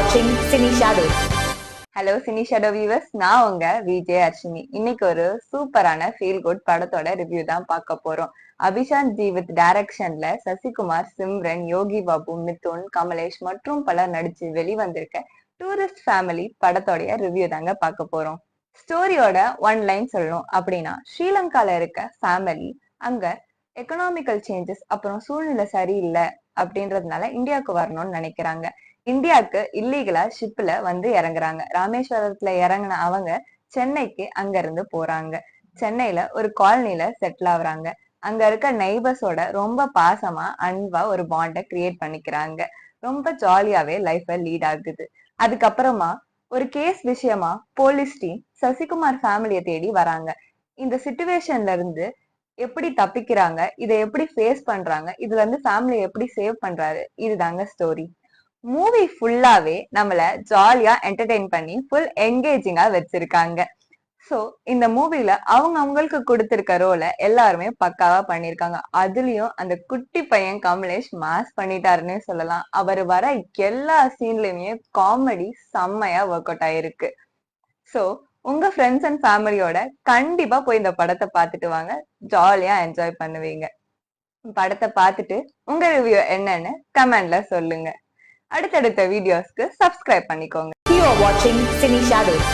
watching Cine Shadows. Hello Cine Shadow viewers, நான் உங்க விஜய் அர்ஷினி. இன்னைக்கு ஒரு சூப்பரான ஃபீல் குட் படத்தோட ரிவ்யூ தான் பார்க்க போறோம். அபிஷாந்த் ஜீவித் டைரக்ஷன்ல சசிகுமார், சிம்ரன், யோகி பாபு, மிதுன், கமலேஷ் மற்றும் பலர் நடிச்சு வெளிவந்திருக்க டூரிஸ்ட் ஃபேமிலி படத்தோடைய ரிவ்யூ தாங்க பார்க்க போறோம். ஸ்டோரியோட ஒன் லைன் சொல்லணும் அப்படின்னா, ஸ்ரீலங்கால இருக்க ஃபேமிலி அங்க எக்கனாமிக்கல் சேஞ்சஸ் அப்புறம் சூழ்நிலை சரியில்லை அப்படின்றதுனால இந்தியாவுக்கு வரணும்னு நினைக்கிறாங்க. இந்தியாவுக்கு இல்லீகலா ஷிப்ல வந்து இறங்குறாங்க. ராமேஸ்வரத்துல இறங்கின அவங்க சென்னைக்கு அங்க இருந்து போறாங்க. சென்னையில ஒரு காலனில செட்டில் ஆகுறாங்க. அங்க இருக்க நெய்பர்ஸோட ரொம்ப பாசமா அன்பா ஒரு பாண்டை கிரியேட் பண்ணிக்கிறாங்க. ரொம்ப ஜாலியாவே லைஃப லீட் ஆகுது. அதுக்கப்புறமா ஒரு கேஸ் விஷயமா போலீஸ் டீம் சசிகுமார் ஃபேமிலியை தேடி வராங்க. இந்த சிச்சுவேஷன்ல இருந்து எப்படி தப்பிக்கிறாங்க, இதை எப்படி ஃபேஸ் பண்றாங்க, இதுல இருந்து ஃபேமிலியை எப்படி சேவ் பண்றாரு, இதுதாங்க ஸ்டோரி. மூவி ஃபுல்லாவே நம்மள ஜாலியா என்டர்டெயின் பண்ணி ஃபுல் என்கேஜிங்கா வச்சிருக்காங்க. சோ இந்த மூவில அவங்க அவங்களுக்கு கொடுத்திருக்க ரோலை எல்லாருமே பக்காவா பண்ணிருக்காங்க. அதுலயும் அந்த குட்டி பையன் கமலேஷ் மாஸ் பண்ணிட்டாருன்னே சொல்லலாம். அவர் வர எல்லா சீன்லயுமே காமெடி செம்மையா ஒர்க் அவுட் ஆயிருக்கு. சோ உங்க ஃப்ரெண்ட்ஸ் அண்ட் ஃபேமிலியோட கண்டிப்பா போய் இந்த படத்தை பார்த்துட்டு வாங்க. ஜாலியா என்ஜாய் பண்ணுவீங்க. படத்தை பார்த்துட்டு உங்க ரிவ்யூ என்னன்னு கமெண்ட்ல சொல்லுங்க. அடுத்தடுத்த வீடியோஸ்க்கு சப்ஸ்கிரைப் பண்ணிக்கோங்க. You are watching Cine Shadows.